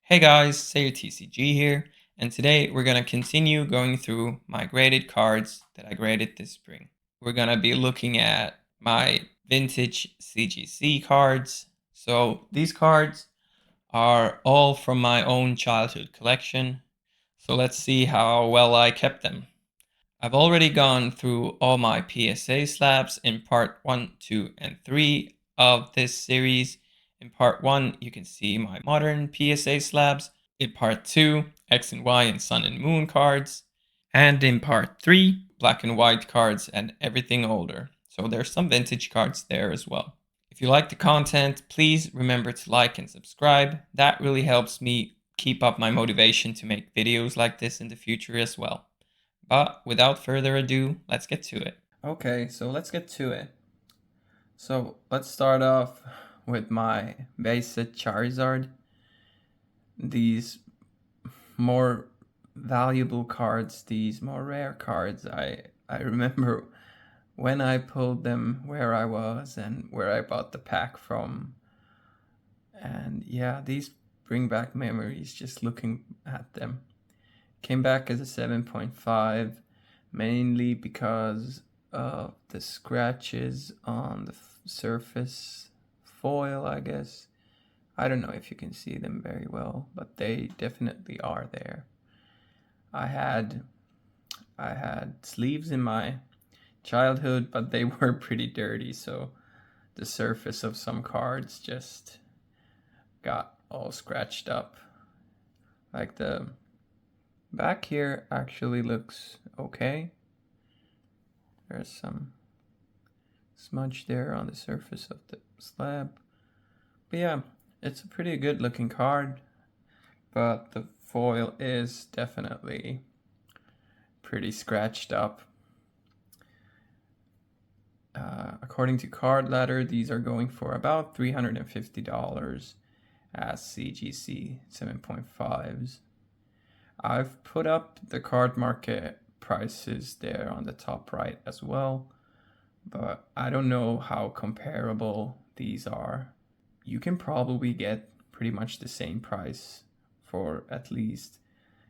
Hey guys, Sayer TCG here, and today we're going to continue going through my graded cards that I graded this spring. We're going to be looking at my vintage CGC cards. So these cards are all from my own childhood collection. So let's see how well I kept them. I've already gone through all my PSA slabs in part 1, 2, and 3 of this series. In part 1, you can see my modern PSA slabs. In part 2, X and Y and Sun and Moon cards. And in part 3, black and white cards and everything older. So there's some vintage cards there as well. If you like the content, please remember to like and subscribe. That really helps me keep up my motivation to make videos like this in the future as well. But without further ado, let's get to it. Okay, so let's get to it. So let's start off with my basic Charizard. These more valuable cards, these more rare cards, I remember when I pulled them, where I was and where I bought the pack from. And yeah, these bring back memories just looking at them. Came back as a 7.5, mainly because of the scratches on the surface foil, I guess. I don't know if you can see them very well, but they definitely are there. I had sleeves in my childhood, but they were pretty dirty, so the surface of some cards just got all scratched up. Like the back here actually looks okay. There's some smudge there on the surface of the slab. But yeah, it's a pretty good looking card, but the foil is definitely pretty scratched up. According to Card Ladder, these are going for about $350 as CGC 7.5s. I've put up the card market prices there on the top right as well, but I don't know how comparable these are. You can probably get pretty much the same price for at least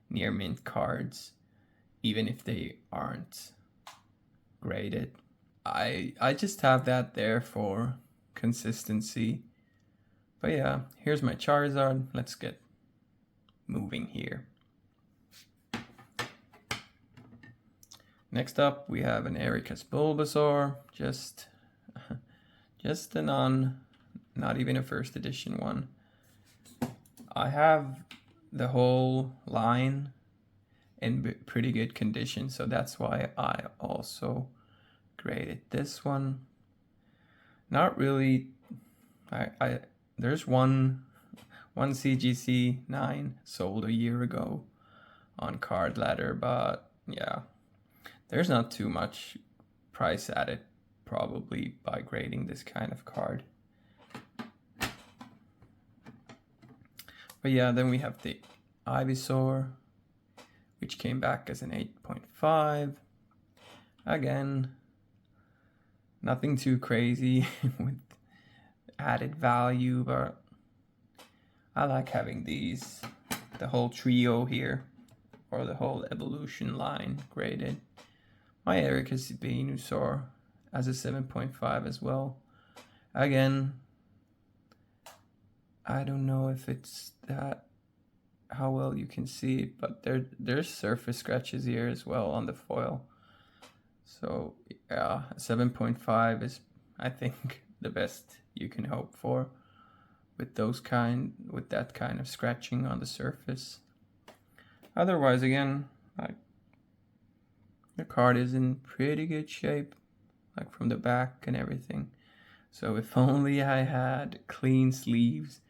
near mint cards, even if they aren't graded. I just have that there for consistency. But yeah, here's my Charizard. Let's get moving here. Next up, we have an Erika's Bulbasaur, just a not even a first edition one. I have the whole line in pretty good condition, so that's why I also graded this one. Not really. There's one CGC 9 sold a year ago on Card Ladder, but yeah, there's not too much price added probably by grading this kind of card. But yeah, then we have the Ivysaur, which came back as an 8.5. Again, nothing too crazy with added value, but I like having these, the whole trio here, or the whole evolution line graded. My Erika's Venusaur as a 7.5 as well. Again, I don't know if it's that, how well you can see it, but there's surface scratches here as well on the foil. So yeah, 7.5 is, I think, the best you can hope for with that kind of scratching on the surface. Otherwise, again, the card is in pretty good shape, like from the back and everything. So if only I had clean sleeves,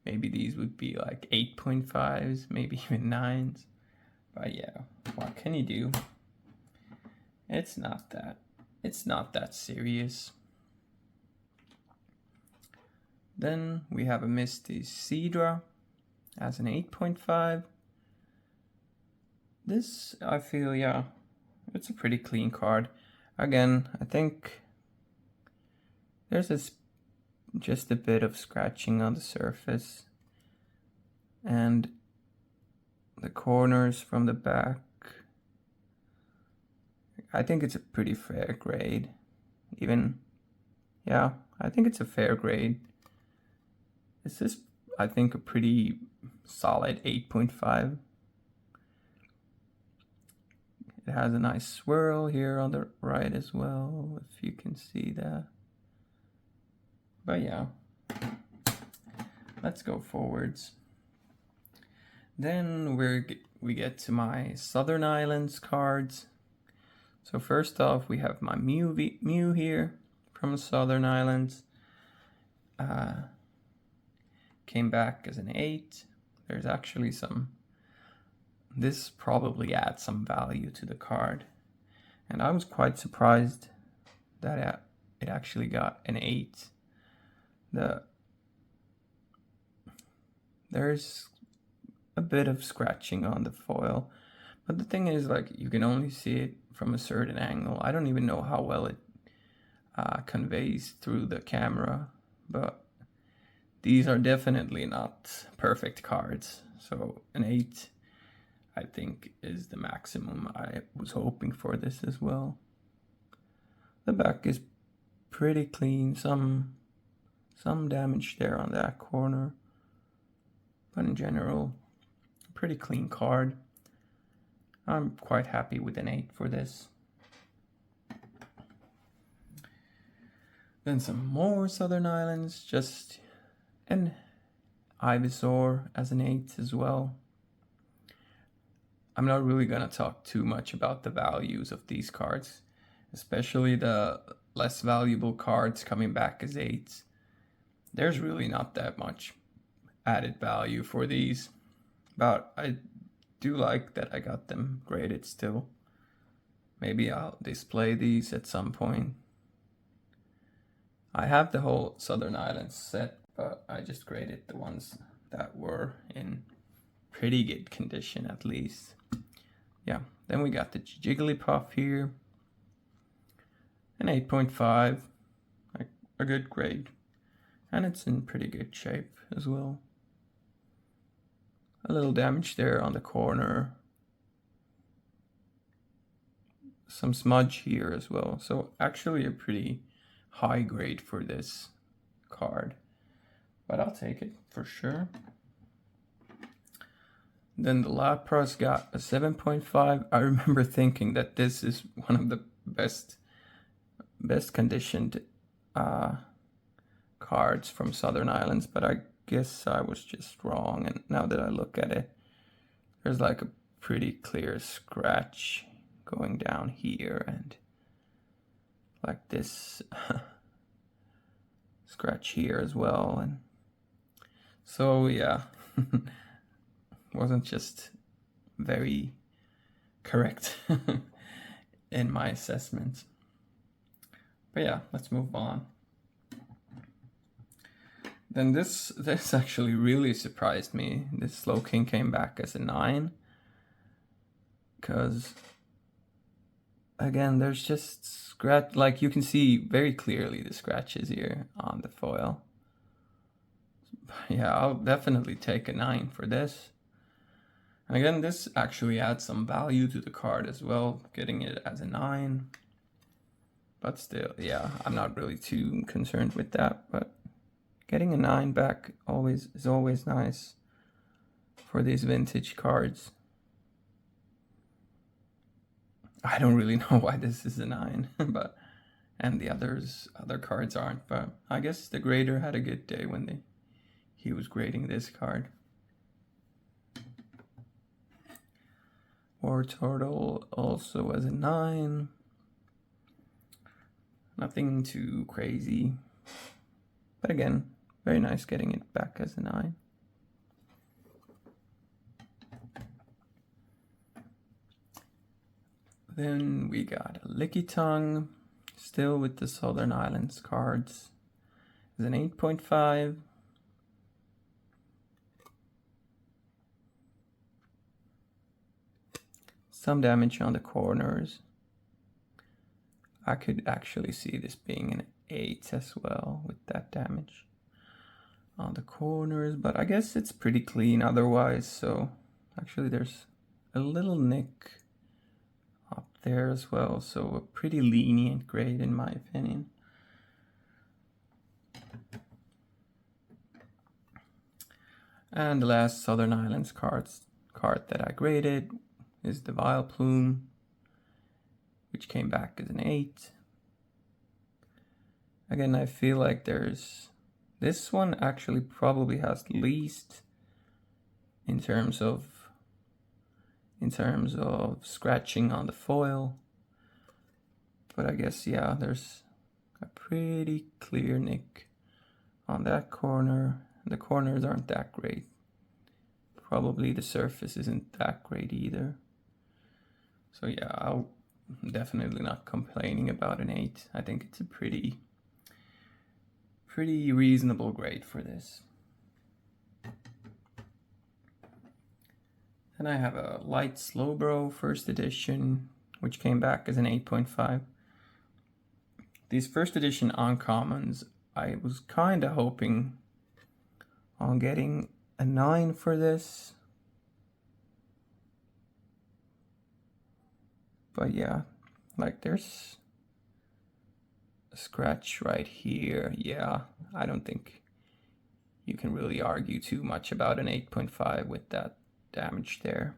maybe these would be like 8.5s, maybe even 9s. But yeah, what can you do? It's not that serious. Then we have a Misty Seadra as an 8.5. This, I feel, yeah, it's a pretty clean card. Again, I think there's just a bit of scratching on the surface. And the corners from the back, I think it's a pretty fair grade. Even, yeah, I think it's a fair grade. This is, I think, a pretty solid 8.5. It has a nice swirl here on the right as well, if you can see that. But yeah, let's go forwards. Then we get to my Southern Islands cards. So first off, we have my Mew here from Southern Islands. Came back as an 8. There's actually some... This probably adds some value to the card. And I was quite surprised that it actually got an 8. There's a bit of scratching on the foil, but the thing is, like, you can only see it from a certain angle. I don't even know how well it conveys through the camera, but these are definitely not perfect cards. So an 8, I think, is the maximum. I was hoping for this as well. The back is pretty clean. Some damage there on that corner, but in general, pretty clean card. I'm quite happy with an 8 for this. Then some more Southern Islands, just an Ivysaur as an 8 as well. I'm not really gonna talk too much about the values of these cards, especially the less valuable cards coming back as 8s. There's really not that much added value for these, but I do like that I got them graded still. Maybe I'll display these at some point. I have the whole Southern Islands set, but I just graded the ones that were in pretty good condition at least. Yeah, then we got the Jigglypuff here. An 8.5, like a good grade. And it's in pretty good shape as well. A little damage there on the corner. Some smudge here as well. So actually a pretty high grade for this card. But I'll take it for sure. Then the Lapras got a 7.5. I remember thinking that this is one of the best conditioned cards from Southern Islands, but I guess I was just wrong. And now that I look at it, there's like a pretty clear scratch going down here and like this scratch here as well. And so yeah, wasn't just very correct in my assessment. But yeah, let's move on. Then this actually really surprised me. This Slowking came back as a 9. Because, again, there's just scratch, like you can see very clearly the scratches here on the foil. Yeah, I'll definitely take a 9 for this. And again, this actually adds some value to the card as well, getting it as a 9. But still, yeah, I'm not really too concerned with that, but getting a 9 back is always nice for these vintage cards. I don't really know why this is a 9, but and the other cards aren't, but I guess the grader had a good day when he was grading this card. War Turtle also as a 9. Nothing too crazy. But again, very nice getting it back as a 9. Then we got a Licky Tongue, still with the Southern Islands cards. It's an 8.5. Some damage on the corners. I could actually see this being an 8 as well with that damage. on the corners, but I guess it's pretty clean otherwise. So actually there's a little nick up there as well, so a pretty lenient grade in my opinion. And the last Southern Islands card that I graded is the Vile Plume, which came back as an 8. Again, I feel like this one actually probably has least in terms of scratching on the foil. But I guess, yeah, there's a pretty clear nick on that corner. The corners aren't that great. Probably the surface isn't that great either. So yeah, I'm definitely not complaining about an 8. I think it's a pretty reasonable grade for this. Then I have a light Slowbro first edition, which came back as an 8.5. These first edition uncommons, I was kind of hoping on getting a 9 for this. But yeah, like there's a scratch right here. Yeah, I don't think you can really argue too much about an 8.5 with that damage there.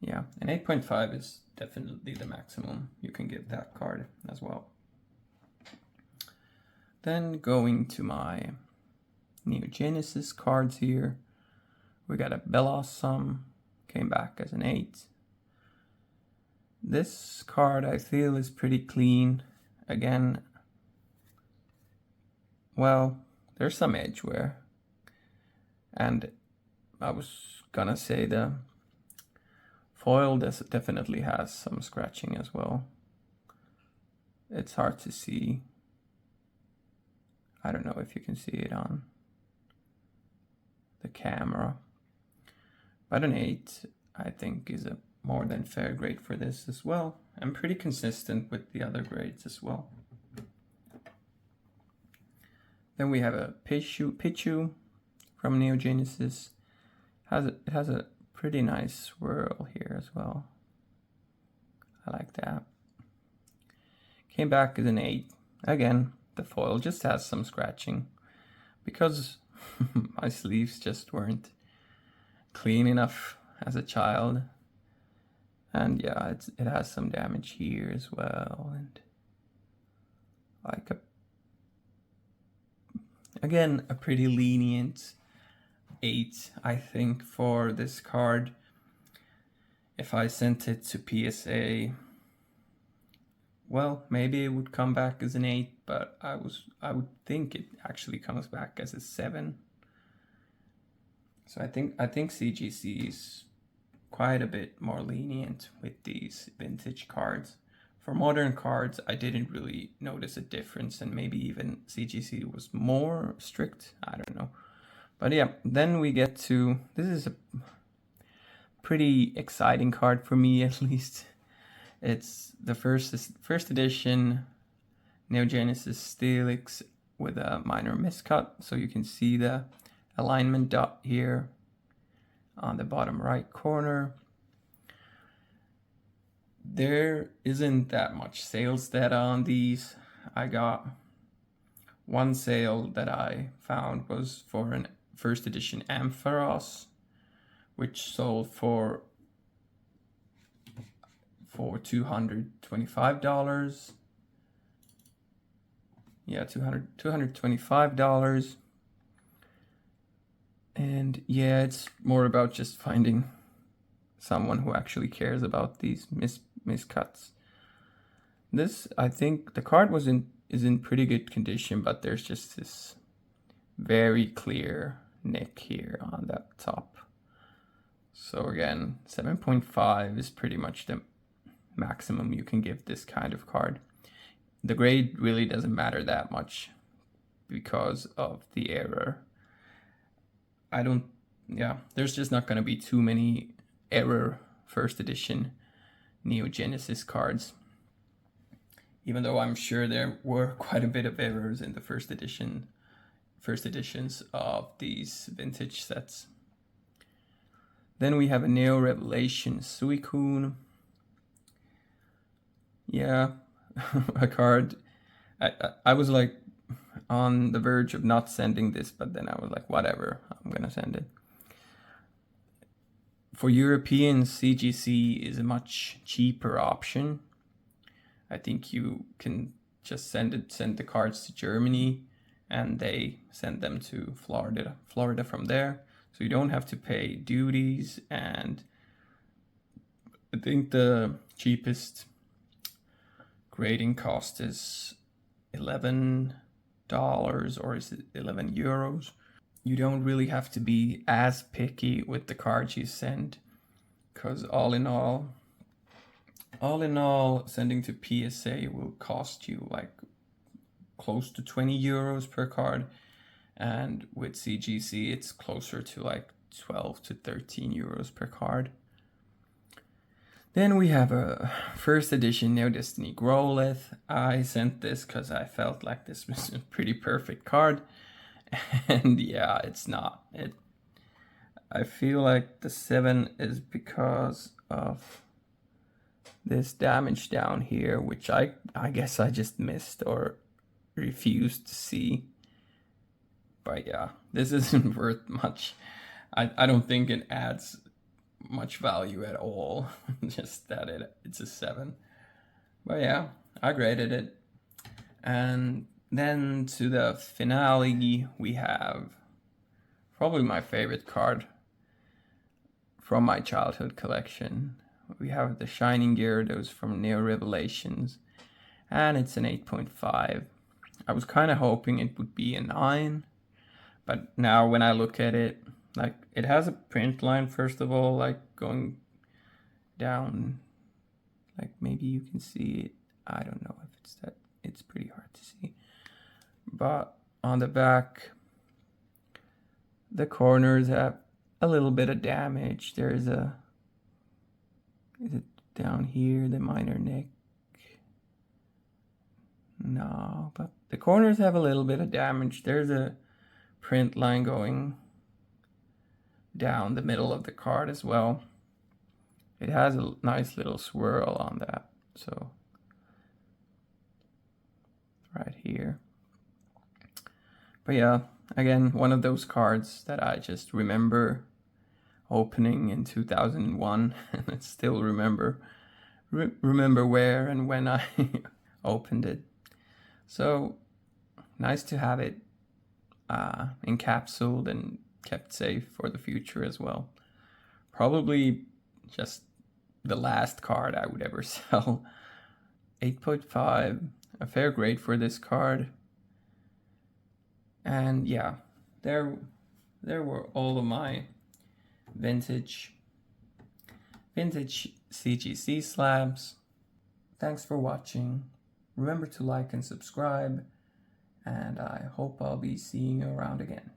Yeah, an 8.5 is definitely the maximum you can give that card as well. Then going to my Neo Genesis cards here, we got a Belawesome, came back as an 8. This card I feel is pretty clean. Again, well, there's some edge wear, and I was gonna say the foil definitely has some scratching as well. It's hard to see. I don't know if you can see it on the camera, but an 8 I think is a more than fair grade for this as well, and pretty consistent with the other grades as well. Then we have a Pichu from Neo Genesis. It has a pretty nice swirl here as well. I like that. Came back as an 8. Again, the foil just has some scratching because my sleeves just weren't clean enough as a child. And yeah, it has some damage here as well, and like again a pretty lenient 8 I think for this card. If I sent it to PSA, well, maybe it would come back as an 8, but I would think it actually comes back as a 7. So I think CGC is quite a bit more lenient with these vintage cards. For modern cards, I didn't really notice a difference, and maybe even CGC was more strict. I don't know. But yeah, then we get to, this is a pretty exciting card for me at least. It's the first edition Neo Genesis Steelix with a minor miscut. So you can see the alignment dot here on the bottom right corner. There isn't that much sales data on these. I got one sale that I found was for an first edition Ampharos, which sold for $225. Yeah, $225. And yeah, it's more about just finding someone who actually cares about these miscuts. This, I think the card is in pretty good condition, but there's just this very clear nick here on that top. So again, 7.5 is pretty much the maximum you can give this kind of card. The grade really doesn't matter that much because of the error. There's just not going to be too many error first edition Neo Genesis cards. Even though I'm sure there were quite a bit of errors in the first edition first editions of these vintage sets. Then we have a Neo Revelation Suicune. Yeah, a card. I was like on the verge of not sending this, but then I was like, whatever, I'm gonna send it. For Europeans, CGC is a much cheaper option. I think you can just send the cards to Germany and they send them to Florida from there. So you don't have to pay duties, and I think the cheapest grading cost is $11 or is it 11 euros? You don't really have to be as picky with the cards you send, because all in all, sending to PSA will cost you like close to 20 euros per card, and with CGC it's closer to like 12 to 13 euros per card. Then we have a first edition Neo Destiny Growlithe. I sent this because I felt like this was a pretty perfect card, and yeah, it's not. I feel like the 7 is because of this damage down here, which I guess I just missed or refused to see. But yeah, this isn't worth much. I don't think it adds much value at all. Just that it's a 7. But yeah, I graded it. And then to the finale, we have probably my favorite card from my childhood collection. We have the Shining Gyarados from Neo Revelations, and it's an 8.5. I was kind of hoping it would be a 9, but now when I look at it, like, it has a print line, first of all, like going down, like maybe you can see it. I don't know if it's that, it's pretty hard to see. But on the back, the corners have a little bit of damage. There's a, is it down here, the minor neck? No, but the corners have a little bit of damage. There's a print line going down the middle of the card as well. It has a nice little swirl on that, so right here. But yeah, again, one of those cards that I just remember opening in 2001 and I still remember where and when I opened it. So nice to have it encapsulated and kept safe for the future as well. Probably just the last card I would ever sell. 8.5, a fair grade for this card. And yeah, there were all of my vintage CGC slabs. Thanks for watching. Remember to like and subscribe, and I hope I'll be seeing you around again.